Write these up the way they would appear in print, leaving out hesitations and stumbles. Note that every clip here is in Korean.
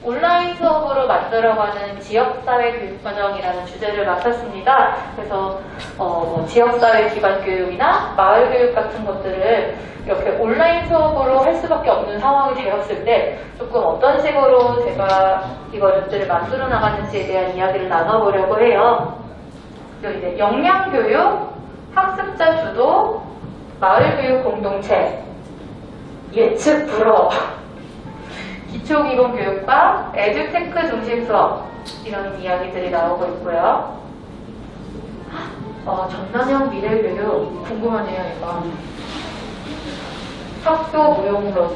온라인 수업으로 만들어가는 지역사회 교육과정이라는 주제를 맡았습니다. 그래서 지역사회 기반 교육이나 마을 교육 같은 것들을 이렇게 온라인 수업으로 할 수밖에 없는 상황이 되었을 때 조금 어떤 식으로 제가 이것들을 만들어 나가는지에 대한 이야기를 나눠보려고 해요. 그리고 이제 역량교육, 학습자 주도, 마을교육 공동체, 예측 불허, 기초기본교육과 에듀테크 중심 수업, 이런 이야기들이 나오고 있고요. 전남형 미래교육 궁금하네요. 이거 학교 무용론,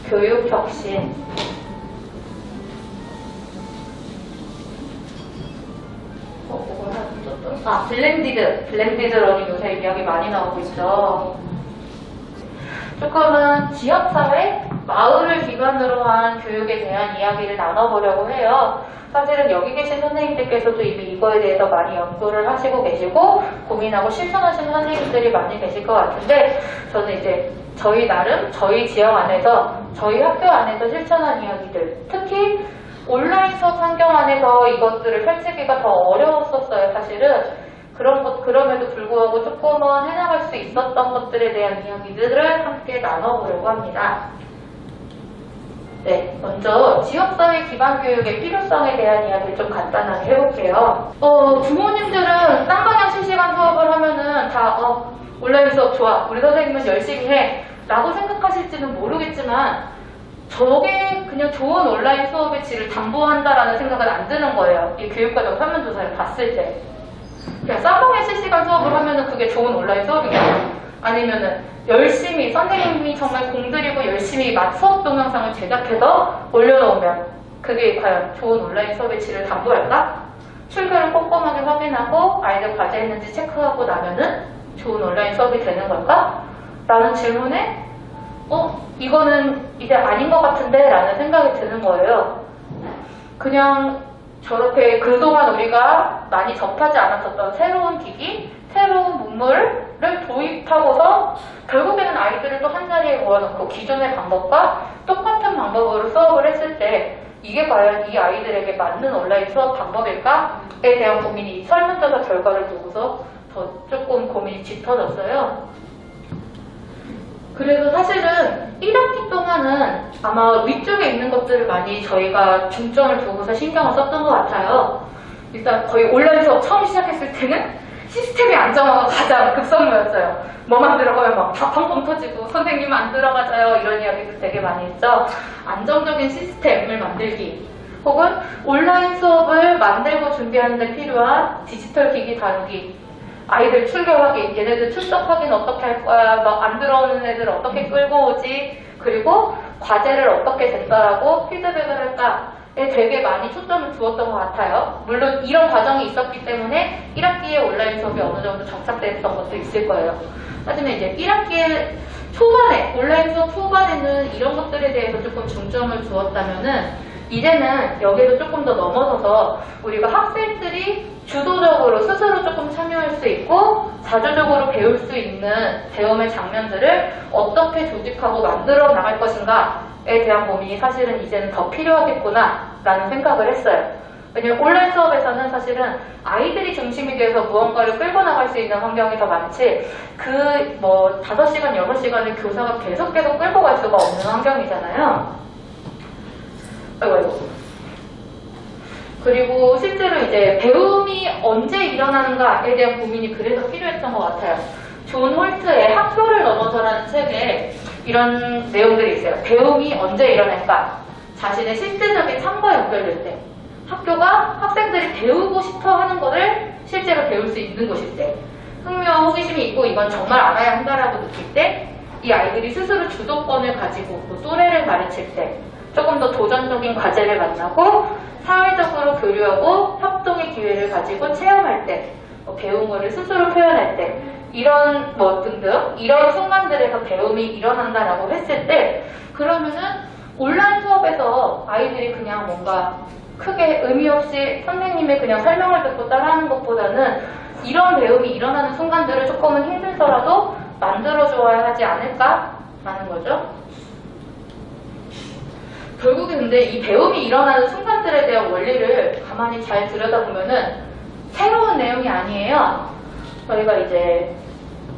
교육혁신, 블렌디드 러닝 요새 이야기 많이 나오고 있죠. 조금은 지역사회, 마을을 기반으로 한 교육에 대한 이야기를 나눠보려고 해요. 사실은 여기 계신 선생님들께서도 이미 이거에 대해서 많이 연구를 하시고 계시고 고민하고 실천하시는 선생님들이 많이 계실 것 같은데, 저는 이제 저희 나름, 저희 지역 안에서, 저희 학교 안에서 실천한 이야기들, 특히 온라인 수업 환경 안에서 이것들을 펼치기가 더 어려웠었어요, 사실은. 그럼에도 불구하고 조금은 해나갈 수 있었던 것들에 대한 이야기들을 함께 나눠보려고 합니다. 네, 먼저 지역사회 기반 교육의 필요성에 대한 이야기를 좀 간단하게 해볼게요. 부모님들은 쌍방향 실시간 수업을 하면은 다 온라인 수업 좋아, 우리 선생님은 열심히 해 라고 생각하실지는 모르겠지만, 저게 그냥 좋은 온라인 수업의 질을 담보한다라는 생각은 안 드는 거예요. 이 교육과정 설문조사를 봤을 때. 그냥 쌍방향 실시간 수업을 하면은 그게 좋은 온라인 수업이겠죠. 아니면은 열심히 선생님이 정말 공들이고 열심히 수업 동영상을 제작해서 올려놓으면 그게 과연 좋은 온라인 수업의 질을 담보할까? 출결을 꼼꼼하게 확인하고 아이들 과제했는지 체크하고 나면은 좋은 온라인 수업이 되는 걸까? 라는 질문에 이거는 이제 아닌 것 같은데 라는 생각이 드는 거예요. 그냥 저렇게 그동안 우리가 많이 접하지 않았었던 새로운 기기, 새로운 문물을 도입하고서 결국에는 아이들을 또 한자리에 모아놓고 기존의 방법과 똑같은 방법으로 수업을 했을 때 이게 과연 이 아이들에게 맞는 온라인 수업 방법일까에 대한 고민이 설문조사 결과를 보고서 더 조금 고민이 짙어졌어요. 그래서 사실은 1학기 동안은 아마 위쪽에 있는 것들을 많이 저희가 중점을 두고서 신경을 썼던 것 같아요. 일단 거의 온라인 수업 처음 시작했을 때는 시스템의 안정화가 가장 급선무였어요. 뭐만 들어가면 막 다 펑펑 터지고 선생님 안 들어가져요, 이런 이야기도 되게 많이 했죠. 안정적인 시스템을 만들기, 혹은 온라인 수업을 만들고 준비하는 데 필요한 디지털 기기 다루기, 아이들 출결하기, 얘네들 출석 확인 어떻게 할 거야, 막 안 들어오는 애들 어떻게 끌고 오지, 그리고 과제를 어떻게 전달하고 피드백을 할까에 되게 많이 초점을 두었던 것 같아요. 물론 이런 과정이 있었기 때문에 1학기에 온라인 수업이 어느 정도 정착됐던 것도 있을 거예요. 하지만 이제 1학기에 초반에, 온라인 수업 초반에는 이런 것들에 대해서 조금 중점을 두었다면은 이제는 여기도 조금 더 넘어서서 우리가 학생들이 주도적으로 스스로 조금 참여할 수 있고 자주적으로 배울 수 있는 배움의 장면들을 어떻게 조직하고 만들어 나갈 것인가에 대한 고민이 사실은 이제는 더 필요하겠구나 라는 생각을 했어요. 왜냐면 온라인 수업에서는 사실은 아이들이 중심이 돼서 무언가를 끌고 나갈 수 있는 환경이 더 많지, 5시간, 6시간을 교사가 계속 끌고 갈 수가 없는 환경이잖아요. 아이고. 그리고 실제로 이제 배움이 언제 일어나는가에 대한 고민이 그래서 필요했던 것 같아요. 존 홀트의 학교를 넘어서라는 책에 이런 내용들이 있어요. 배움이 언제 일어날까? 자신의 실제적인 삶과 연결될 때, 학교가 학생들이 배우고 싶어 하는 것을 실제로 배울 수 있는 곳일 때, 흥미와 호기심이 있고 이건 정말 알아야 한다라고 느낄 때, 이 아이들이 스스로 주도권을 가지고 또래를 가르칠 때, 조금 더 도전적인 과제를 만나고 사회적으로 교류하고 협동의 기회를 가지고 체험할 때, 배운 거를 스스로 표현할 때, 이런 등등 이런 순간들에서 배움이 일어난다라고 했을 때, 그러면은 온라인 수업에서 아이들이 그냥 뭔가 크게 의미 없이 선생님의 그냥 설명을 듣고 따라하는 것보다는 이런 배움이 일어나는 순간들을 조금은 힘들더라도 만들어줘야 하지 않을까라는 거죠. 결국에 근데 이 배움이 일어나는 순간들에 대한 원리를 가만히 잘 들여다보면은 새로운 내용이 아니에요. 저희가 이제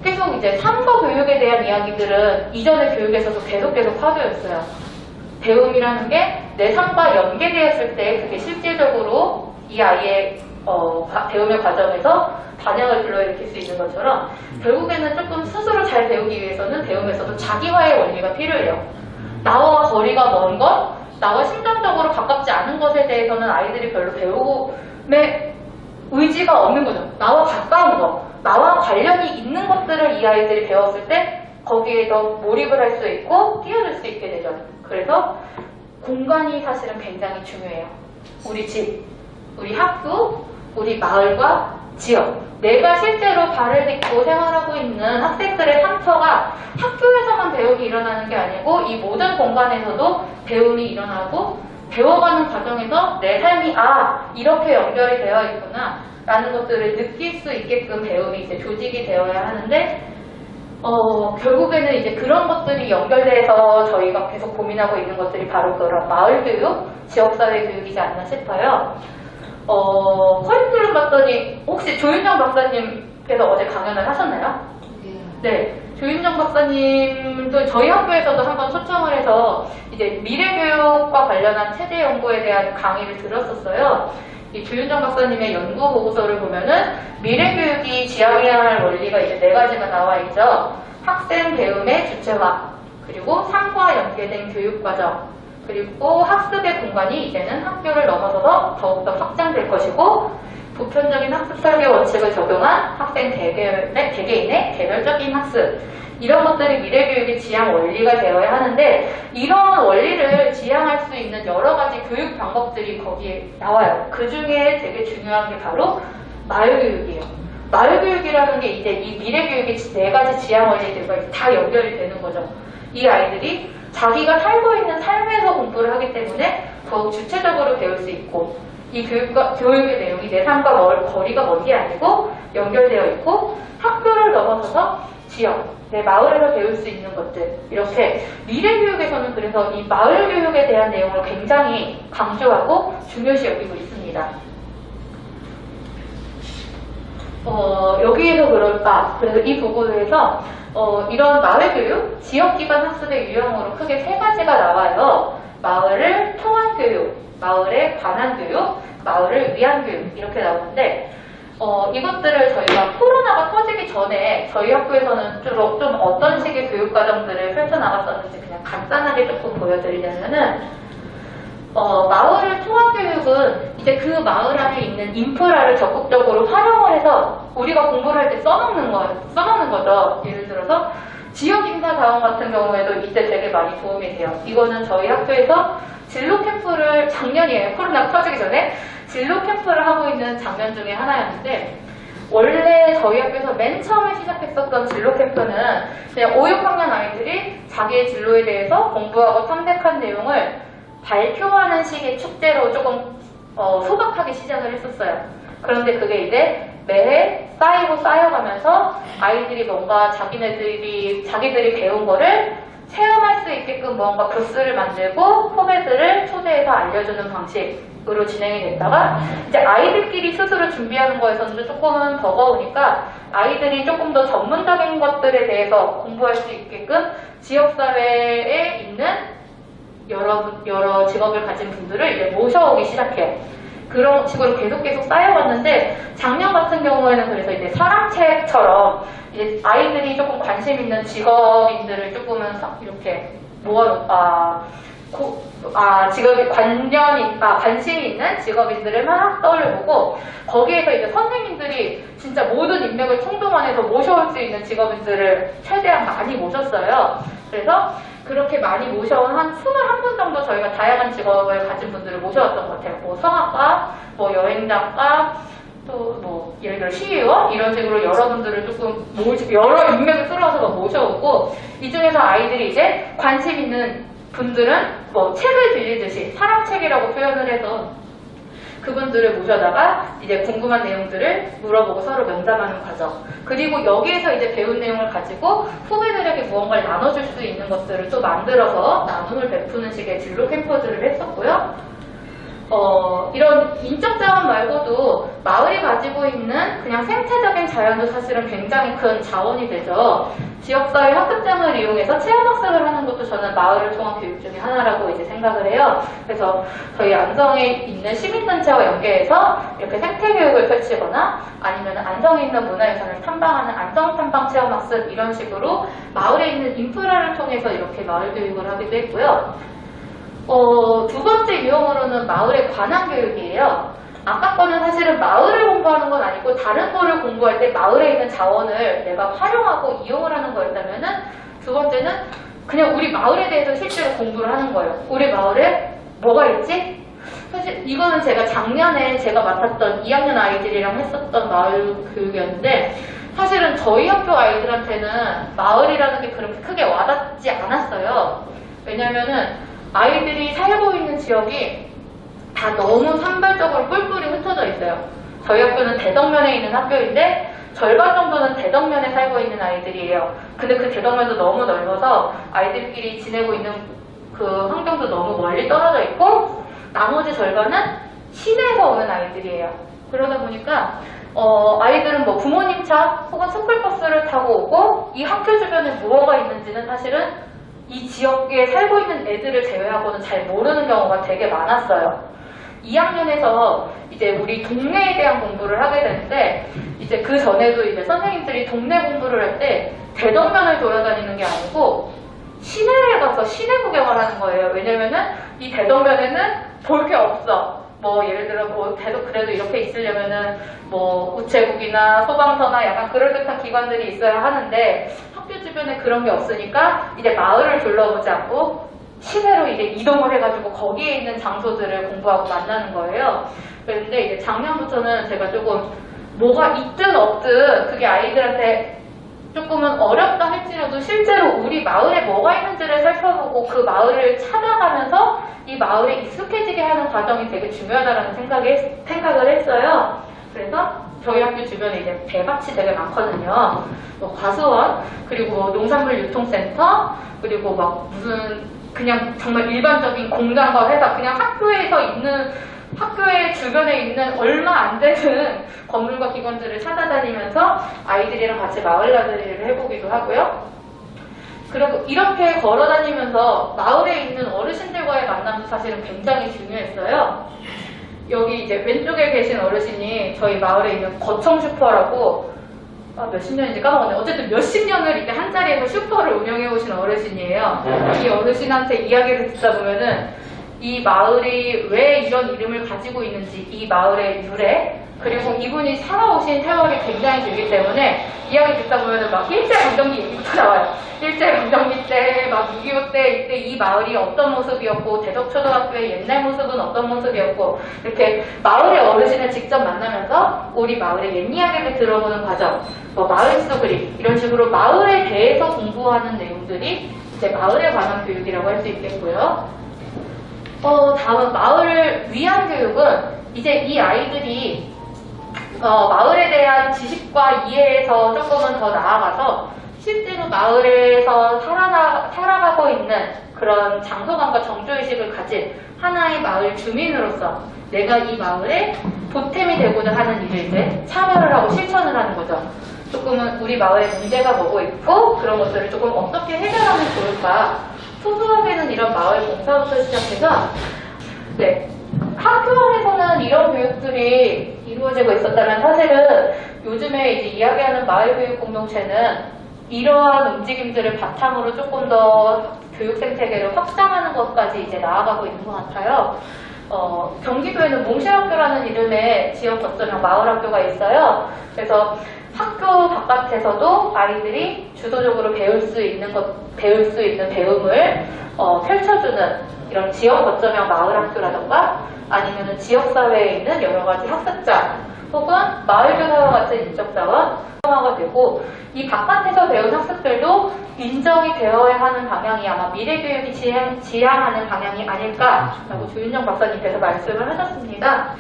계속 이제 삶과 교육에 대한 이야기들은 이전의 교육에서도 계속 파도였어요. 배움이라는 게 내 삶과 연계되었을 때 그게 실질적으로 이 아이의 배움의 과정에서 반향을 불러일으킬 수 있는 것처럼 결국에는 조금 스스로 잘 배우기 위해서는 배움에서도 자기화의 원리가 필요해요. 나와 거리가 먼 것, 나와 심정적으로 가깝지 않은 것에 대해서는 아이들이 별로 배움에 의지가 없는 거죠. 나와 가까운 것, 나와 관련이 있는 것들을 이 아이들이 배웠을 때 거기에 더 몰입을 할 수 있고 뛰어들 수 있게 되죠. 그래서 공간이 사실은 굉장히 중요해요. 우리 집, 우리 학교, 우리 마을과 지역. 내가 실제로 발을 딛고 생활하고 있는 학생들의 상처가 학교에서만 배움이 일어나는 게 아니고 이 모든 공간에서도 배움이 일어나고 배워가는 과정에서 내 삶이 이렇게 연결이 되어 있구나 라는 것들을 느낄 수 있게끔 배움이 이제 조직이 되어야 하는데 결국에는 이제 그런 것들이 연결돼서 저희가 계속 고민하고 있는 것들이 바로 그런 마을 교육, 지역사회 교육이지 않나 싶어요. 커리큘럼 봤더니 혹시 조윤정 박사님께서 어제 강연을 하셨나요? 네. 조윤정 박사님도 저희 학교에서도 한번 초청을 해서 이제 미래교육과 관련한 체제 연구에 대한 강의를 들었었어요. 이 조윤정 박사님의 연구 보고서를 보면은 미래교육이 지향해야 할 원리가 이제 4가지가 나와 있죠. 학생 배움의 주체화, 그리고 삶과 연계된 교육과정, 그리고 학습의 공간이 이제는 학교를 넘어서서 더욱더 확장될 것이고 보편적인 학습 설계 원칙을 적용한 학생 개개인의 개별적인 학습, 이런 것들이 미래교육의 지향 원리가 되어야 하는데 이런 원리를 지향할 수 있는 여러 가지 교육 방법들이 거기에 나와요. 그 중에 되게 중요한 게 바로 마을교육이에요. 마을교육이라는 게 이제 이 미래교육의 4가지 지향 원리들과 다 연결이 되는 거죠. 이 아이들이 자기가 살고 있는 삶에서 공부를 하기 때문에 더욱 주체적으로 배울 수 있고 이 교육의 내용이 내 삶과 거리가 먼 게 아니고 연결되어 있고 학교를 넘어서서 지역, 내 마을에서 배울 수 있는 것들, 이렇게 미래교육에서는 그래서 이 마을교육에 대한 내용을 굉장히 강조하고 중요시 여기고 있습니다. 여기에서 그럴까? 그래서 이 부분에서 이런 마을교육, 지역기반 학습의 유형으로 크게 3가지가 나와요. 마을을 통한 교육, 마을에 관한 교육, 마을을 위한 교육, 이렇게 나오는데 이것들을 저희가 코로나가 터지기 전에 저희 학교에서는 좀 어떤 식의 교육과정들을 펼쳐나갔었는지 그냥 간단하게 조금 보여드리자면은 마을을 통한 교육은 이제 그 마을 안에 있는 인프라를 적극적으로 활용을 해서 우리가 공부를 할 때 써먹는 거죠. 예를 들어서 지역인사자원 같은 경우에도 이때 되게 많이 도움이 돼요. 이거는 저희 학교에서 진로 캠프를 작년이에요. 코로나 터지기 전에 진로 캠프를 하고 있는 장면 중에 하나였는데 원래 저희 학교에서 맨 처음에 시작했었던 진로 캠프는 그냥 5, 6학년 아이들이 자기의 진로에 대해서 공부하고 탐색한 내용을 발표하는 식의 축제로 조금 소박하게 시작을 했었어요. 그런데 그게 이제 매해 쌓여가면서 아이들이 뭔가 자기들이 배운 거를 체험할 수 있게끔 뭔가 부스를 만들고 후배들을 초대해서 알려주는 방식으로 진행이 됐다가 이제 아이들끼리 스스로 준비하는 거에서는 조금은 버거우니까 아이들이 조금 더 전문적인 것들에 대해서 공부할 수 있게끔 지역사회에 있는 여러 직업을 가진 분들을 이제 모셔오기 시작해요. 그런 식으로 계속 쌓여왔는데 작년 같은 경우에는 그래서 이제 사랑책처럼 이제 아이들이 조금 관심 있는 직업인들을 조금은 이렇게 직업이 관심이 있는 직업인들을 막 떠올려보고 거기에서 이제 선생님들이 진짜 모든 인맥을 총동원해서 모셔올 수 있는 직업인들을 최대한 많이 모셨어요. 그래서 그렇게 많이 모셔온 한 21분 정도 저희가 다양한 직업을 가진 분들을 모셔왔던 것 같아요. 뭐 성악가, 뭐 여행작가, 또 뭐 예를 들어 시의원 이런 식으로 여러분들을 조금 여러 인맥을 끌어서 모셔오고 이 중에서 아이들이 이제 관심 있는 분들은 뭐 책을 빌리듯이 사랑책이라고 표현을 해서 그분들을 모셔다가 이제 궁금한 내용들을 물어보고 서로 면담하는 과정. 그리고 여기에서 이제 배운 내용을 가지고 후배들에게 무언가를 나눠줄 수 있는 것들을 또 만들어서 나눔을 베푸는 식의 진로 캠퍼들을 했었고요. 이런 인적 자원 말고도 마을이 가지고 있는 그냥 생태적인 자연도 사실은 굉장히 큰 자원이 되죠. 지역사회 학습장을 이용해서 체험학습을 하는 것도 저는 마을을 통한 교육 중에 하나라고 이제 생각을 해요. 그래서 저희 안성에 있는 시민단체와 연계해서 이렇게 생태교육을 펼치거나 아니면 안성에 있는 문화유산을 탐방하는 안성탐방 체험학습 이런 식으로 마을에 있는 인프라를 통해서 이렇게 마을 교육을 하기도 했고요. 두 번째 유형으로는 마을에 관한 교육이에요. 아까 거는 사실은 마을을 공부하는 건 아니고 다른 거를 공부할 때 마을에 있는 자원을 내가 활용하고 이용을 하는 거였다면은 두 번째는 그냥 우리 마을에 대해서 실제로 공부를 하는 거예요. 우리 마을에 뭐가 있지? 사실 이거는 제가 작년에 제가 맡았던 2학년 아이들이랑 했었던 마을 교육이었는데 사실은 저희 학교 아이들한테는 마을이라는 게 그렇게 크게 와닿지 않았어요. 왜냐면은 아이들이 살고 있는 지역이 다 너무 산발적으로 뿔뿔이 흩어져 있어요. 저희 학교는 대덕면에 있는 학교인데 절반 정도는 대덕면에 살고 있는 아이들이에요. 근데 그 대덕면도 너무 넓어서 아이들끼리 지내고 있는 그 환경도 너무 멀리 떨어져 있고 나머지 절반은 시내에서 오는 아이들이에요. 그러다 보니까 아이들은 뭐 부모님 차 혹은 스쿨버스를 타고 오고 이 학교 주변에 무엇가 있는지는 사실은 이 지역에 살고 있는 애들을 제외하고는 잘 모르는 경우가 되게 많았어요. 2학년에서 이제 우리 동네에 대한 공부를 하게 되는데 이제 그 전에도 이제 선생님들이 동네 공부를 할 때 대덕면을 돌아다니는 게 아니고 시내에 가서 시내 구경을 하는 거예요. 왜냐면은 이 대덕면에는 볼 게 없어. 뭐 예를 들어 뭐 계속 그래도 이렇게 있으려면은 뭐 우체국이나 소방서나 약간 그럴듯한 기관들이 있어야 하는데 학교 주변에 그런 게 없으니까 이제 마을을 둘러보지 않고 시내로 이제 이동을 해가지고 거기에 있는 장소들을 공부하고 만나는 거예요. 그런데 이제 작년부터는 제가 조금 뭐가 있든 없든 그게 아이들한테 조금은 어렵다 할지라도 실제로 우리 마을에 뭐가 있는지를 살펴보고 그 마을을 찾아가면서 이 마을에 익숙해지게 하는 과정이 되게 중요하다는 생각을 했어요. 그래서 저희 학교 주변에 이제 배밭이 되게 많거든요. 뭐 과수원, 그리고 뭐 농산물 유통센터, 그리고 막 무슨 그냥 정말 일반적인 공장과 회사, 그냥 학교의 주변에 있는 얼마 안 되는 건물과 기관들을 찾아다니면서 아이들이랑 같이 마을 나들이를 해보기도 하고요. 그리고 이렇게 걸어다니면서 마을에 있는 어르신들과의 만남도 사실은 굉장히 중요했어요. 여기 이제 왼쪽에 계신 어르신이 저희 마을에 있는 거청 슈퍼라고 몇십 년인지 까먹었네. 어쨌든 몇십 년을 이제 한 자리에서 슈퍼를 운영해 오신 어르신이에요. 이 어르신한테 이야기를 듣다 보면은 이 마을이 왜 이런 이름을 가지고 있는지, 이 마을의 유래, 그리고 이분이 살아오신 세월이 굉장히 길기 때문에 이야기 듣다 보면은 막 일제강점기 얘기부터 나와요. 일제강점기 때, 막 6.25 때, 이때 이 마을이 어떤 모습이었고, 대덕초등학교의 옛날 모습은 어떤 모습이었고, 이렇게 마을의 어르신을 직접 만나면서 우리 마을의 옛 이야기를 들어보는 과정, 뭐 마을 지도 그림, 이런 식으로 마을에 대해서 공부하는 내용들이 이제 마을에 관한 교육이라고 할 수 있겠고요. 다음 마을을 위한 교육은 이제 이 아이들이 마을에 대한 지식과 이해에서 조금은 더 나아가서 실제로 마을에서 살아가고 있는 그런 장소감과 정조의식을 가진 하나의 마을 주민으로서 내가 이 마을에 보탬이 되고자 하는 일을 이제 참여를 하고 실천을 하는 거죠. 조금은 우리 마을에 문제가 뭐고 있고 그런 것들을 조금 어떻게 해결하면 좋을까. 소소하게는 이런 마을 봉사부터 시작해서 학교 안에서는 이런 교육들이 이루어지고 있었다면 사실은 요즘에 이제 이야기하는 마을교육 공동체는 이러한 움직임들을 바탕으로 조금 더 교육 생태계를 확장하는 것까지 이제 나아가고 있는 것 같아요. 경기도에는 몽실학교라는 이름의 지역 거점형 마을학교가 있어요. 그래서 학교 바깥에서도 아이들이 주도적으로 배울 수 있는 배움을 펼쳐주는 이런 지역 거점형 마을학교라던가 아니면 지역사회에 있는 여러 가지 학습장 혹은 마을교사와 같은 인적자원 활성화가 되고 이 바깥에서 배운 학습들도 인정이 되어야 하는 방향이 아마 미래교육이 지향하는 방향이 아닐까라고 조윤정 박사님께서 말씀을 하셨습니다.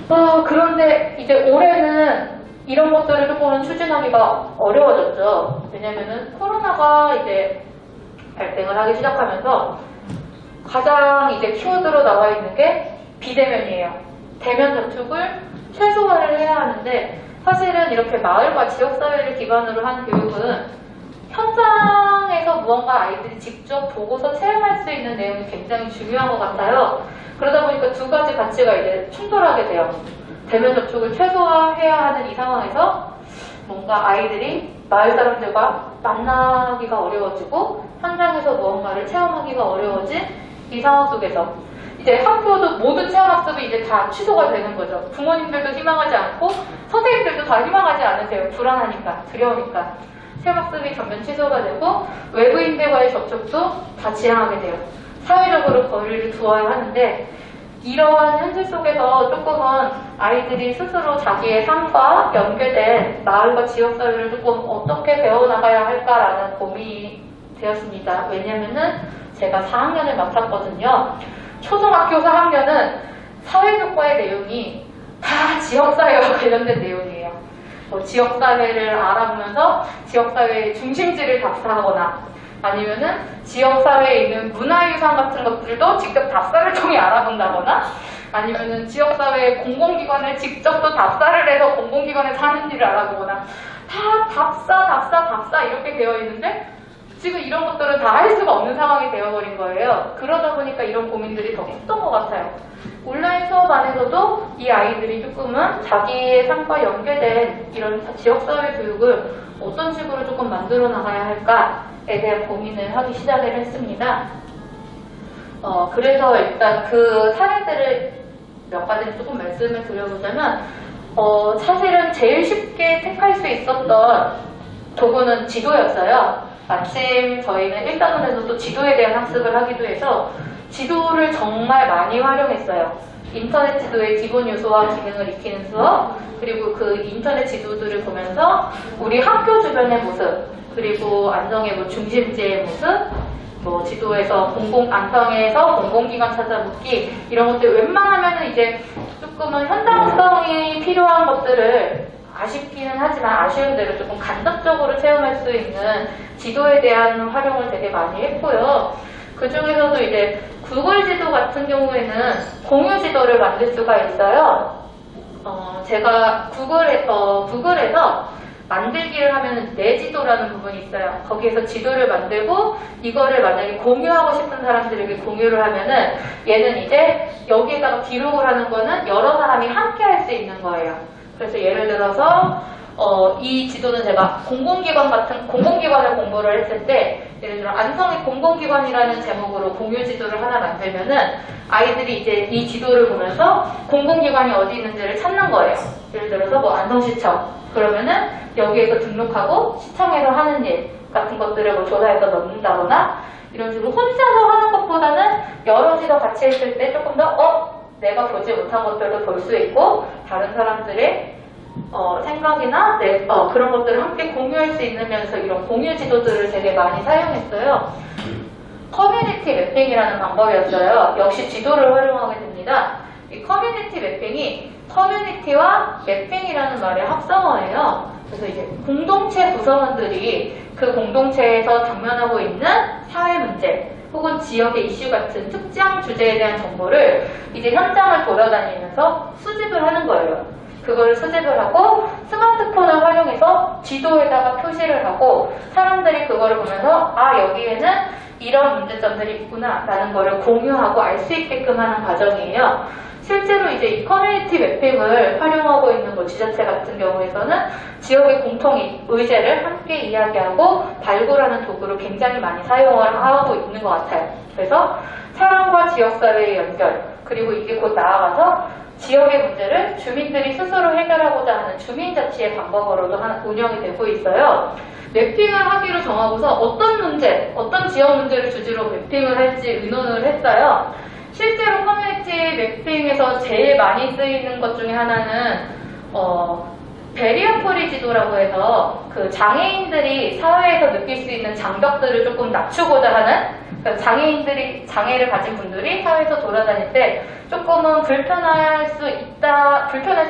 그런데 이제 올해는 이런 것들을 조금은 추진하기가 어려워졌죠. 왜냐면은 코로나가 이제 발생을 하기 시작하면서 가장 이제 키워드로 나와 있는 게 비대면이에요. 대면 접촉을 최소화를 해야 하는데, 사실은 이렇게 마을과 지역사회를 기반으로 한 교육은 현장에서 무언가 아이들이 직접 보고서 체험할 수 있는 내용이 굉장히 중요한 것 같아요. 그러다 보니까 두 가지 가치가 이제 충돌하게 돼요. 대면 접촉을 최소화해야 하는 이 상황에서 뭔가 아이들이 마을 사람들과 만나기가 어려워지고 현장에서 무언가를 체험하기가 어려워진 이 상황 속에서 이제 학교도 모든 체험학습이 이제 다 취소가 되는 거죠. 부모님들도 희망하지 않고 선생님들도 다 희망하지 않으세요. 불안하니까, 두려우니까. 체험학습이 전면 취소가 되고 외부인들과의 접촉도 다 지양하게 돼요. 사회적으로 거리를 두어야 하는데, 이러한 현실 속에서 조금은 아이들이 스스로 자기의 삶과 연계된 마을과 지역사회를 조금 어떻게 배워나가야 할까라는 고민이 되었습니다. 왜냐면은 제가 4학년을 맡았거든요. 초등학교 4학년은 사회교과의 내용이 다 지역사회와 관련된 내용이에요. 지역사회를 알아보면서 지역사회의 중심지를 답사하거나, 아니면은 지역사회에 있는 문화유산 같은 것들도 직접 답사를 통해 알아본다거나, 아니면은 지역사회의 공공기관을 직접 또 답사를 해서 공공기관에서 하는 일을 알아보거나, 다 답사 이렇게 되어 있는데 지금 이런 것들을 다 할 수가 없는 상황이 되어버린 거예요. 그러다 보니까 이런 고민들이 더 컸던 것 같아요. 온라인 수업 안에서도 이 아이들이 조금은 자기의 삶과 연계된 이런 지역사회 교육을 어떤 식으로 조금 만들어 나가야 할까에 대한 고민을 하기 시작을 했습니다. 그래서 일단 그 사례들을 몇 가지를 조금 말씀을 드려보자면, 사실은 제일 쉽게 택할 수 있었던 도구는 지도였어요. 마침 저희는 1단원에서도 지도에 대한 학습을 하기도 해서 지도를 정말 많이 활용했어요. 인터넷 지도의 기본 요소와 기능을 익히는 수업, 그리고 그 인터넷 지도들을 보면서 우리 학교 주변의 모습, 그리고 안성의 뭐 중심지의 모습, 뭐 지도에서 안성에서 공공기관 찾아보기, 이런 것들 웬만하면은 이제 조금은 현장성이 필요한 것들을 아쉽기는 하지만 아쉬운 대로 조금 간접적으로 체험할 수 있는 지도에 대한 활용을 되게 많이 했고요. 그 중에서도 이제 구글 지도 같은 경우에는 공유 지도를 만들 수가 있어요. 제가 구글에서 만들기를 하면 내 지도라는 부분이 있어요. 거기에서 지도를 만들고 이거를 만약에 공유하고 싶은 사람들에게 공유를 하면은 얘는 이제 여기에다가 기록을 하는 거는 여러 사람이 함께 할 수 있는 거예요. 그래서 예를 들어서 이 지도는 제가 공공기관을 공부를 했을 때, 예를 들어 안성의 공공기관이라는 제목으로 공유 지도를 하나 만들면은 아이들이 이제 이 지도를 보면서 공공기관이 어디 있는지를 찾는 거예요. 예를 들어서 뭐 안성시청, 그러면은 여기에서 등록하고 시청에서 하는 일 같은 것들을 뭐 조사해서 넣는다거나, 이런 식으로 혼자서 하는 것보다는 여럿이서 같이 했을 때 조금 더 내가 보지 못한 것들도 볼 수 있고 다른 사람들의 생각이나 그런 것들을 함께 공유할 수 있으면서 이런 공유 지도들을 되게 많이 사용했어요. 커뮤니티 매핑이라는 방법이었어요. 역시 지도를 활용하게 됩니다. 이 커뮤니티 매핑이 커뮤니티와 매핑이라는 말의 합성어예요. 그래서 이제 공동체 구성원들이 그 공동체에서 당면하고 있는 사회 문제 혹은 지역의 이슈 같은 특정 주제에 대한 정보를 이제 현장을 돌아다니면서 수집을 하는 거예요. 그걸 수집을 하고 스마트폰을 활용해서 지도에다가 표시를 하고 사람들이 그거를 보면서 여기에는 이런 문제점들이 있구나 라는 거를 공유하고 알 수 있게끔 하는 과정이에요. 실제로 이제 이 커뮤니티 매핑을 활용하고 있는 뭐 지자체 같은 경우에서는 지역의 공통 의제를 함께 이야기하고 발굴하는 도구를 굉장히 많이 사용을 하고 있는 것 같아요. 그래서 사람과 지역사회의 연결, 그리고 이게 곧 나아가서 지역의 문제를 주민들이 스스로 해결하고자 하는 주민자치의 방법으로도 운영이 되고 있어요. 매핑을 하기로 정하고서 어떤 문제, 어떤 지역 문제를 주제로 매핑을 할지 의논을 했어요. 실제로 커뮤니티 매핑에서 제일 많이 쓰이는 것 중에 하나는 베리어 프리 지도라고 해서 그 장애인들이 사회에서 느낄 수 있는 장벽들을 조금 낮추고자 하는, 그러니까 장애를 가진 분들이 사회에서 돌아다닐 때 조금은 불편할 수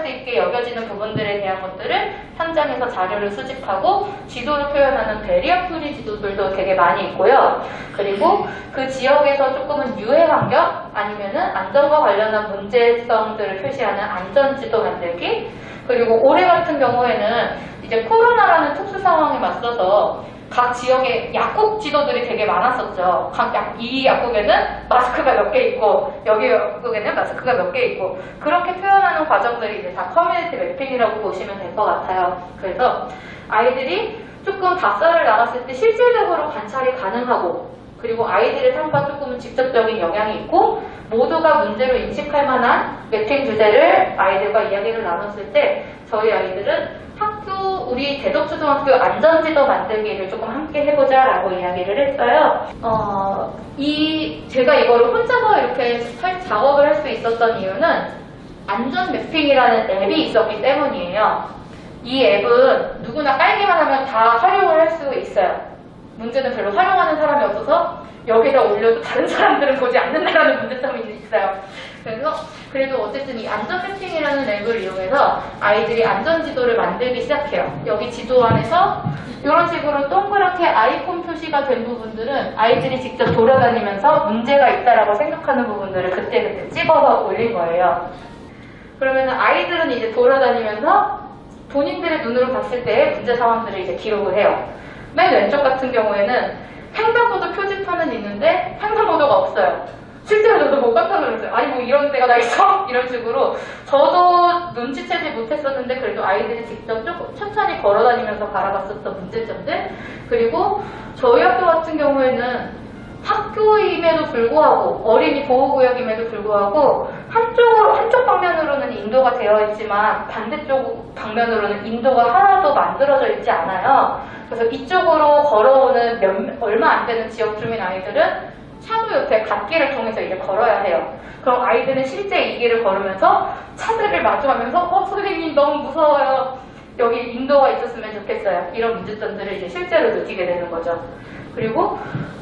있게 여겨지는 부분들에 대한 것들을 현장에서 자료를 수집하고 지도를 표현하는 베리어 프리 지도들도 되게 많이 있고요. 그리고 그 지역에서 조금은 유해 환경 아니면은 안전과 관련한 문제성들을 표시하는 안전지도 만들기. 그리고 올해 같은 경우에는 이제 코로나라는 특수 상황에 맞서서 각 지역에 약국 지도들이 되게 많았었죠. 이 약국에는 마스크가 몇 개 있고 여기 약국에는 마스크가 몇 개 있고, 그렇게 표현하는 과정들이 이제 다 커뮤니티 매핑이라고 보시면 될 것 같아요. 그래서 아이들이 조금 답사를 나갔을 때 실질적으로 관찰이 가능하고, 그리고 아이들의 삶과 조금은 직접적인 영향이 있고 모두가 문제로 인식할 만한 매핑 주제를 아이들과 이야기를 나눴을 때 저희 아이들은 우리 대덕초등학교 안전지도 만들기를 조금 함께 해보자 라고 이야기를 했어요. 제가 이거를 혼자서 이렇게 작업을 할 수 있었던 이유는 안전 매핑이라는 앱이 있었기 때문이에요. 이 앱은 누구나 깔기만 하면 다 활용을 할 수 있어요. 문제는 별로 활용하는 사람이 없어서 여기다 올려도 다른 사람들은 보지 않는다는 문제점이 있어요. 그래도 어쨌든 이 안전 매핑이라는 앱을 이용해서 아이들이 안전 지도를 만들기 시작해요. 여기 지도 안에서 이런 식으로 동그랗게 아이콘 표시가 된 부분들은 아이들이 직접 돌아다니면서 문제가 있다라고 생각하는 부분들을 그때그때 찍어서 올린 거예요. 그러면 아이들은 이제 돌아다니면서 본인들의 눈으로 봤을 때 문제 상황들을 이제 기록을 해요. 맨 왼쪽 같은 경우에는 횡단보도 표지판은 있는데 횡단보도가 없어요. 실제로 저도 뭐 깜짝 놀랐어요. 아니 뭐 이런 데가 다 있어? 이런 식으로. 저도 눈치채지 못했었는데 그래도 아이들이 직접 조금 천천히 걸어다니면서 바라봤었던 문제점들. 그리고 저희 학교 같은 경우에는 학교임에도 불구하고 어린이 보호구역임에도 불구하고 한쪽 방면으로는 인도가 되어 있지만 반대쪽 방면으로는 인도가 하나도 만들어져 있지 않아요. 그래서 이쪽으로 걸어오는 얼마 안 되는 지역 주민 아이들은 차도 옆에 갓길을 통해서 이제 걸어야 해요. 그럼 아이들은 실제 이 길을 걸으면서 차들을 마주하면서 선생님 너무 무서워요. 여기 인도가 있었으면 좋겠어요. 이런 문제점들을 이제 실제로 느끼게 되는 거죠. 그리고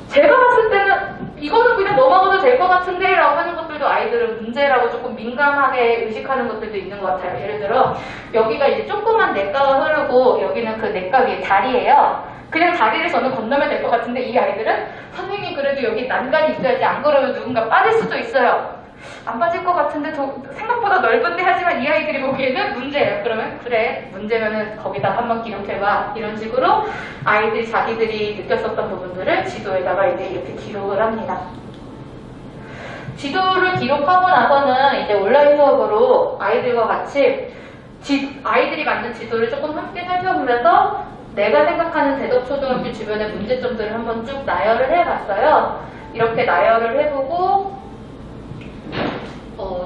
제가 봤을 때는 이거는 그냥 넘어가도 될 것 같은데 라고 하는 것들도 아이들은 문제라고 조금 민감하게 의식하는 것들도 있는 것 같아요. 예를 들어 여기가 이제 조그만 냇가가 흐르고 여기는 그 냇가 위에 다리예요. 그냥 다리를 저는 건너면 될 것 같은데 이 아이들은 선생님 그래도 여기 난간이 있어야지, 안 그러면 누군가 빠질 수도 있어요. 안 빠질 것 같은데 생각보다 넓은데, 하지만 이 아이들이 보기에는 문제예요. 그러면 그래 문제면은 거기다 한번 기록해봐, 이런 식으로 아이들이 자기들이 느꼈었던 부분들을 지도에다가 이제 이렇게 기록을 합니다. 지도를 기록하고 나서는 이제 온라인 수업으로 아이들과 같이 아이들이 만든 지도를 조금 함께 살펴보면서 내가 생각하는 대덕초등학교 주변의 문제점들을 한번 쭉 나열을 해봤어요. 이렇게 나열을 해보고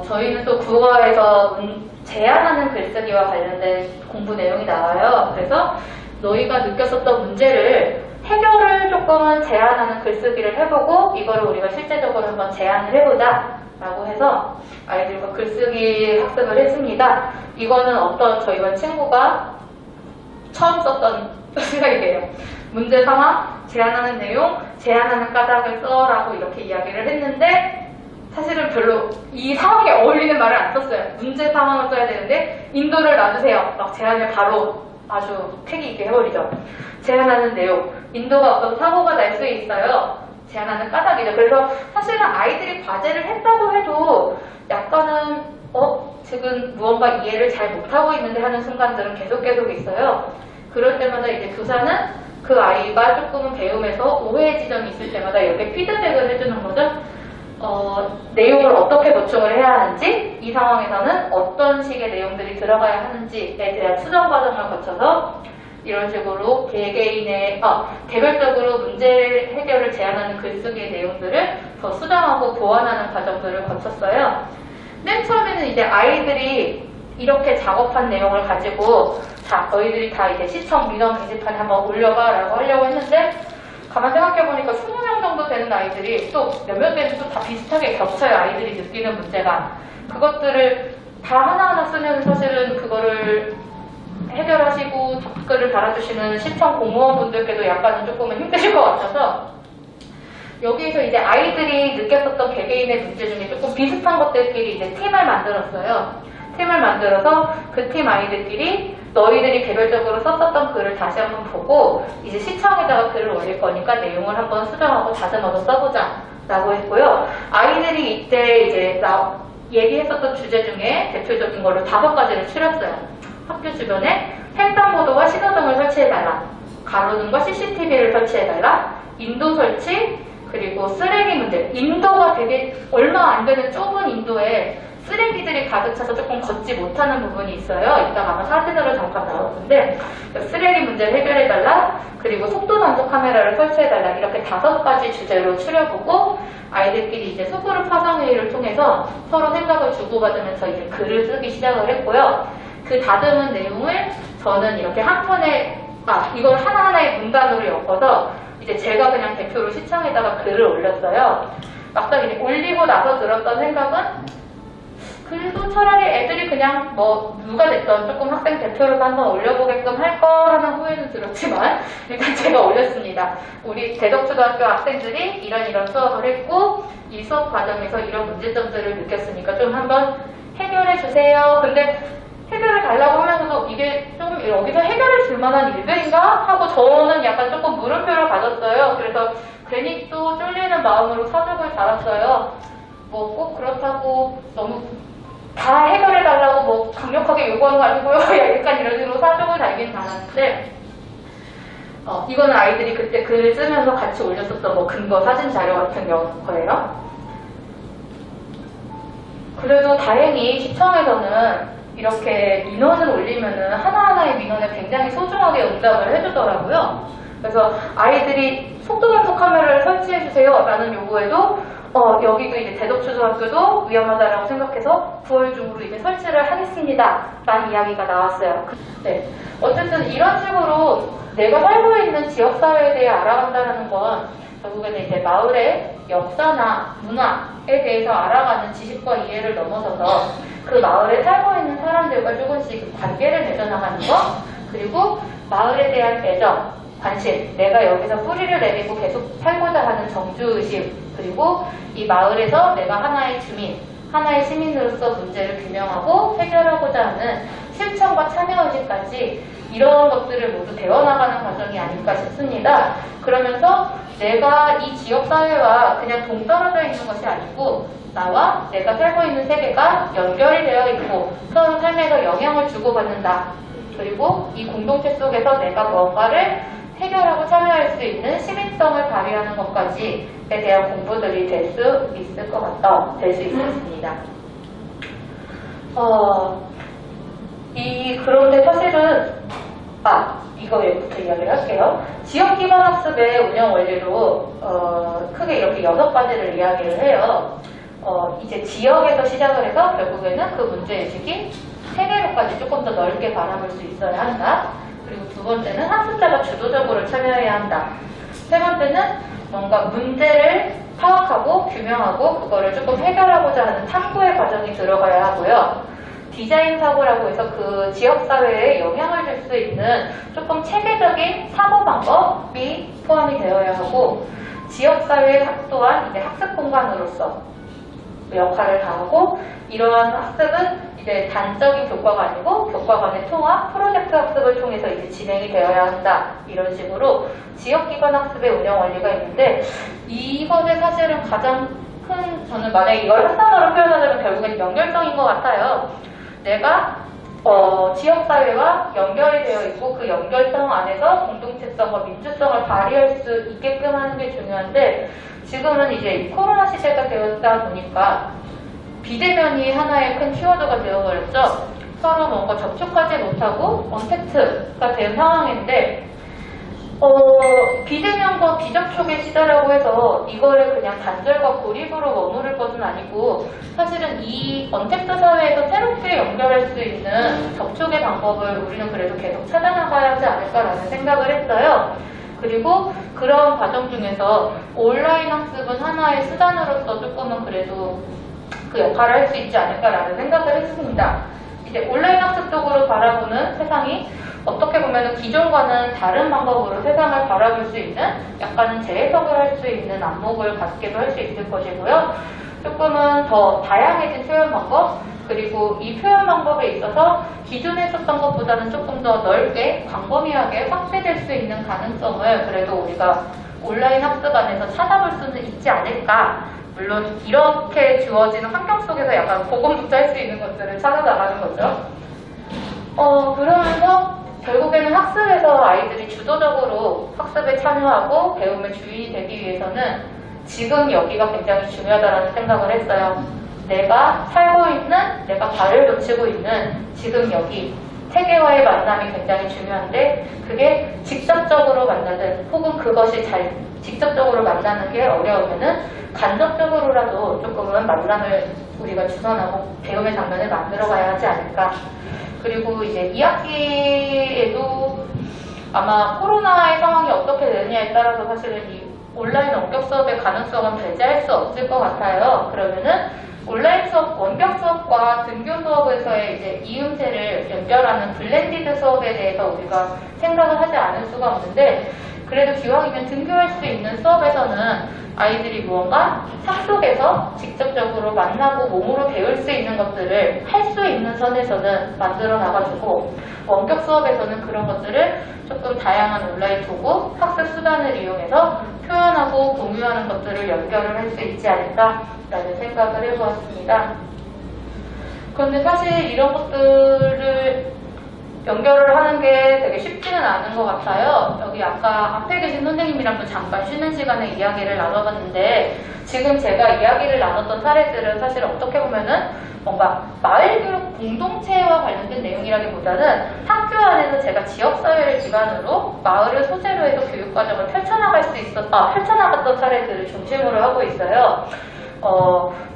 저희는 또 국어에서 제안하는 글쓰기와 관련된 공부 내용이 나와요. 그래서 너희가 느꼈었던 문제를 해결을 조금은 제안하는 글쓰기를 해보고 이거를 우리가 실제적으로 한번 제안을 해보자 라고 해서 아이들과 글쓰기 학습을 했습니다. 이거는 어떤 저희 반 친구가 처음 썼던 생각이에요. 문제 상황, 제안하는 내용, 제안하는 까닭을 써라고 이렇게 이야기를 했는데 사실은 별로 이 상황에 어울리는 말을 안 썼어요. 문제 상황을 써야 되는데 인도를 놔주세요. 막 제안을 바로 아주 패기 있게 해버리죠. 제안하는 내용, 인도가 어떤 사고가 날 수 있어요. 제안하는 까닭이죠. 그래서 사실은 아이들이 과제를 했다고 해도 약간은 지금 무언가 이해를 잘 못하고 있는데 하는 순간들은 계속 있어요. 그럴 때마다 이제 교사는 그 아이가 조금은 배움에서 오해의 지점이 있을 때마다 이렇게 피드백을 해주는 거죠. 내용을 어떻게 보충을 해야 하는지, 이 상황에서는 어떤 식의 내용들이 들어가야 하는지에 대한 수정 과정을 거쳐서 이런 식으로 개별적으로 문제 해결을 제안하는 글쓰기의 내용들을 더 수정하고 보완하는 과정들을 거쳤어요. 맨 처음에는 이제 아이들이 이렇게 작업한 내용을 가지고 자, 너희들이 다 이제 시청 민원 게시판에 한번 올려봐 라고 하려고 했는데 가만 생각해보니까 20명 정도 되는 아이들이 또 몇몇 개는 또 다 비슷하게 겹쳐요. 아이들이 느끼는 문제가. 그것들을 다 하나하나 쓰면 사실은 그거를 해결하시고 댓글을 달아주시는 시청 공무원분들께도 약간은 조금은 힘드실 것 같아서 여기에서 이제 아이들이 느꼈었던 개개인의 문제 중에 조금 비슷한 것들끼리 이제 팀을 만들었어요. 팀을 만들어서 그 팀 아이들끼리 너희들이 개별적으로 썼었던 글을 다시 한번 보고 이제 시청에다가 글을 올릴 거니까 내용을 한번 수정하고 다듬어서 써보자 라고 했고요. 아이들이 이때 이제 얘기했었던 주제 중에 대표적인 걸로 5가지를 추렸어요. 학교 주변에 횡단보도와 신호등을 설치해달라, 가로등과 CCTV를 설치해달라, 인도 설치, 그리고 쓰레기 문제. 인도가 되게 얼마 안 되는 좁은 인도에 쓰레기들이 가득 차서 조금 걷지 못하는 부분이 있어요. 이따가 아마 사진으로 잠깐 나올 텐데 쓰레기 문제를 해결해달라, 그리고 속도 단속 카메라를 설치해달라, 이렇게 5가지 주제로 추려보고 아이들끼리 이제 소그룹 화상회의를 통해서 서로 생각을 주고받으면서 이제 글을 쓰기 시작을 했고요. 그 다듬은 내용을 저는 이렇게 한 편에 이걸 하나하나의 문단으로 엮어서 이제 제가 그냥 대표로 시청에다가 글을 올렸어요. 막상 이제 올리고 나서 들었던 생각은 그래도 차라리 애들이 그냥 뭐 누가 됐던 조금 학생 대표로도 한번 올려보게끔 할 거라는 후회는 들었지만 일단 제가 올렸습니다. 우리 대덕초등학교 학생들이 이런 수업을 했고 이 수업 과정에서 이런 문제점들을 느꼈으니까 좀 한번 해결해 주세요. 근데 해결을 달라고 하면서도 이게 좀 여기서 해결해 줄 만한 일들인가? 하고 저는 약간 조금 물음표를 가졌어요. 그래서 괜히 또 쫄리는 마음으로 사족을 달았어요. 뭐 꼭 그렇다고 너무 다 해결해달라고 뭐 강력하게 요구하는 거 아니고요. 약간 이런 식으로 사족을 달긴 달았는데 이거는 아이들이 그때 글 쓰면서 같이 올렸었던 뭐 근거 사진 자료 같은 거예요. 그래도 다행히 시청에서는 이렇게 민원을 올리면은 하나하나의 민원에 굉장히 소중하게 응답을 해주더라고요. 그래서 아이들이 속도 단속 카메라를 설치해주세요 라는 요구에도 여기도 이제 대덕초등학교도 위험하다라고 생각해서 9월 중으로 이제 설치를 하겠습니다 라는 이야기가 나왔어요. 네. 어쨌든 이런 식으로 내가 살고 있는 지역사회에 대해 알아간다는 건 결국에는 이제 마을의 역사나 문화에 대해서 알아가는 지식과 이해를 넘어서서 그 마을에 살고 있는 사람들과 조금씩 관계를 맺어나가는 것, 그리고 마을에 대한 애정, 관심, 내가 여기서 뿌리를 내리고 계속 살고자 하는 정주의식, 그리고 이 마을에서 내가 하나의 주민, 하나의 시민으로서 문제를 규명하고 해결하고자 하는 실천과 참여의식까지 이런 것들을 모두 배워나가는 과정이 아닐까 싶습니다. 그러면서 내가 이 지역사회와 그냥 동떨어져 있는 것이 아니고 나와 내가 살고 있는 세계가 연결이 되어 있고 서로 삶에서 영향을 주고받는다. 그리고 이 공동체 속에서 내가 무언가를 해결하고 참여할 수 있는 시민성을 발휘하는 것까지에 대한 공부들이 될 수 있을 것 같다. 될 수 있었습니다. 그런데 사실은 이거부터 이야기를 할게요. 지역기반 학습의 운영 원리로 크게 이렇게 6가지를 이야기를 해요. 이제 지역에서 시작을 해서 결국에는 그 문제의식이 세계로까지 조금 더 넓게 바라볼 수 있어야 한다. 그리고 2번째는 학습자가 주도적으로 참여해야 한다. 3번째는 뭔가 문제를 파악하고 규명하고 그거를 조금 해결하고자 하는 탐구의 과정이 들어가야 하고요. 디자인 사고라고 해서 그 지역사회에 영향을 줄 수 있는 조금 체계적인 사고 방법이 포함이 되어야 하고 지역사회 또한 이제 학습 공간으로서 역할을 다하고 이러한 학습은 이제 단적인 교과가 아니고 교과 간의 통합, 프로젝트 학습을 통해서 이제 진행이 되어야 한다. 이런 식으로 지역기관 학습의 운영 원리가 있는데 이것의 사실은 가장 큰 저는 만약에 이걸 한 단어로 표현하자면 결국엔 연결성인 것 같아요. 내가 지역사회와 연결이 되어 있고 그 연결성 안에서 공동체성과 민주성을 발휘할 수 있게끔 하는 게 중요한데 지금은 이제 코로나 시대가 되었다 보니까 비대면이 하나의 큰 키워드가 되어버렸죠. 서로 뭔가 접촉하지 못하고 언택트가 된 상황인데 비대면과 비접촉의 시대라고 해서 이거를 그냥 단절과 고립으로 머무를 것은 아니고 사실은 이 언택트 사회에서 새롭게 연결할 수 있는 접촉의 방법을 우리는 그래도 계속 찾아나가야 하지 않을까라는 생각을 했어요. 그리고 그런 과정 중에서 온라인 학습은 하나의 수단으로서 조금은 그래도 그 역할을 할 수 있지 않을까라는 생각을 했습니다. 이제 온라인 학습 쪽으로 바라보는 세상이 어떻게 보면 기존과는 다른 방법으로 세상을 바라볼 수 있는 약간은 재해석을 할 수 있는 안목을 갖기도 할 수 있을 것이고요. 조금은 더 다양해진 표현 방법, 그리고 이 표현 방법에 있어서 기존에 썼던 것보다는 조금 더 넓게 광범위하게 확대될 수 있는 가능성을 그래도 우리가 온라인 학습 안에서 찾아볼 수는 있지 않을까. 물론 이렇게 주어지는 환경 속에서 약간 고군분투 할 수 있는 것들을 찾아나가는 거죠. 그러면서 결국에는 학습에서 아이들이 주도적으로 학습에 참여하고 배움의 주인이 되기 위해서는 지금 여기가 굉장히 중요하다는 생각을 했어요. 내가 살고 있는, 내가 발을 놓치고 있는 지금 여기 세계와의 만남이 굉장히 중요한데 그게 직접적으로 만나든 혹은 그것이 잘 직접적으로 만나는 게 어려우면은 간접적으로라도 조금은 만남을 우리가 주선하고 배움의 장면을 만들어 가야 하지 않을까. 그리고 이제 2학기에도 아마 코로나의 상황이 어떻게 되느냐에 따라서 사실은 이 온라인 원격 수업의 가능성은 배제할 수 없을 것 같아요. 그러면은 온라인 수업, 원격 수업과 등교 수업에서의 이제 이음새를 연결하는 블렌디드 수업에 대해서 우리가 생각을 하지 않을 수가 없는데 그래도 기왕이면 등교할 수 있는 수업에서는 아이들이 무언가 상 속에서 직접적으로 만나고 몸으로 배울 수 있는 것들을 할 수 있는 선에서는 만들어 나가지고 원격 수업에서는 그런 것들을 조금 다양한 온라인 도구, 학습 수단을 이용해서 표현하고 공유하는 것들을 연결을 할 수 있지 않을까라는 생각을 해보았습니다. 그런데 사실 이런 것들을 연결을 하는 게 되게 쉽지는 않은 것 같아요. 여기 아까 앞에 계신 선생님이랑도 잠깐 쉬는 시간에 이야기를 나눠봤는데 지금 제가 이야기를 나눴던 사례들은 사실 어떻게 보면은 뭔가 마을교육 공동체와 관련된 내용이라기보다는 학교 안에서 제가 지역사회를 기반으로 마을을 소재로 해서 교육과정을 펼쳐나갔던 사례들을 중심으로 하고 있어요.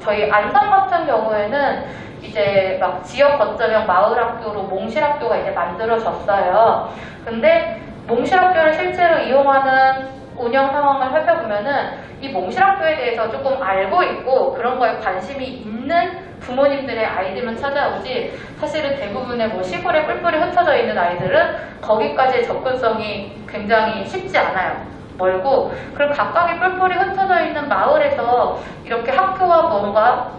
저희 안성 같은 경우에는 이제 막 지역 거점형 마을학교로 몽실학교가 이제 만들어졌어요. 근데 몽실학교를 실제로 이용하는 운영 상황을 살펴보면은 이 몽실학교에 대해서 조금 알고 있고 그런 거에 관심이 있는 부모님들의 아이들만 찾아오지 사실은 대부분의 뭐 시골에 뿔뿔이 흩어져 있는 아이들은 거기까지의 접근성이 굉장히 쉽지 않아요. 멀고 그럼 각각의 뿔뿔이 흩어져 있는 마을에서 이렇게 학교와 뭔가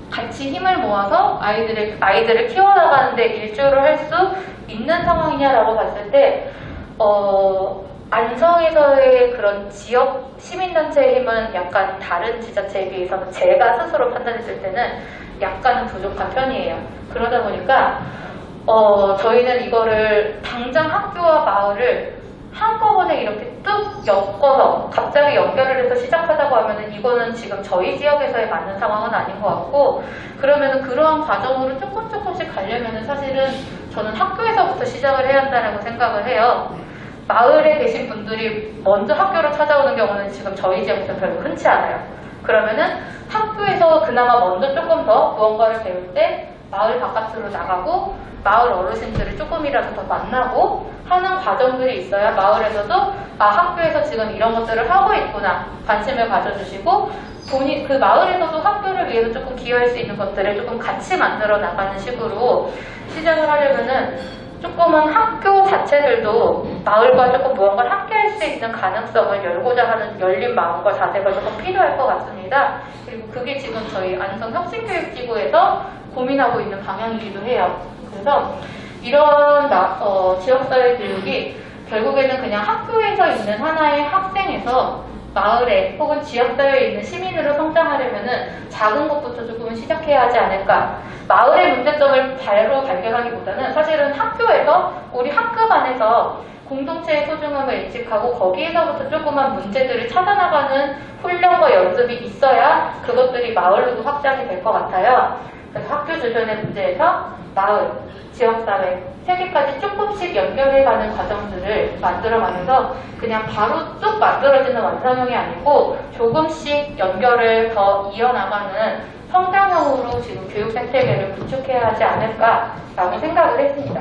같이 힘을 모아서 아이들을 키워나가는데 일조를 할 수 있는 상황이냐라고 봤을 때 안성에서의 그런 지역 시민단체의 힘은 약간 다른 지자체에 비해서는 제가 스스로 판단했을 때는 약간은 부족한 편이에요. 그러다 보니까 저희는 이거를 당장 학교와 마을을 한꺼번에 이렇게 뚝 엮어서 갑자기 연결을 해서 시작하자고 하면은 이거는 지금 저희 지역에서의 맞는 상황은 아닌 것 같고 그러면은 그러한 과정으로 조금씩 가려면은 사실은 저는 학교에서부터 시작을 해야 한다고 생각을 해요. 마을에 계신 분들이 먼저 학교를 찾아오는 경우는 지금 저희 지역에서 별로 흔치 않아요. 그러면은 학교에서 그나마 먼저 조금 더 무언가를 배울 때 마을 바깥으로 나가고 마을 어르신들을 조금이라도 더 만나고 하는 과정들이 있어야 마을에서도 학교에서 지금 이런 것들을 하고 있구나 관심을 가져주시고 그 마을에서도 학교를 위해서 조금 기여할 수 있는 것들을 조금 같이 만들어 나가는 식으로 시작을 하려면은 조금은 학교 자체들도 마을과 조금 무언가를 함께 할 수 있는 가능성을 열고자 하는 열린 마음과 자세가 조금 필요할 것 같습니다. 그리고 그게 지금 저희 안성 혁신교육지구에서 고민하고 있는 방향이기도 해요. 그래서 이런 지역사회 교육이 결국에는 그냥 학교에서 있는 하나의 학생에서 마을에 혹은 지역사회에 있는 시민으로 성장하려면은 작은 것부터 조금은 시작해야 하지 않을까. 마을의 문제점을 바로 발견하기보다는 사실은 학교에서 우리 학급 안에서 공동체의 소중함을 인식하고 거기에서부터 조그만 문제들을 찾아나가는 훈련과 연습이 있어야 그것들이 마을로도 확장이 될 것 같아요. 그래서 학교 주변의 문제에서 마을, 지역사회, 세계까지 조금씩 연결해가는 과정들을 만들어가면서 그냥 바로 쭉 만들어지는 완성형이 아니고 조금씩 연결을 더 이어나가는 성장형으로 지금 교육 생태계를 구축해야 하지 않을까라고 생각을 했습니다.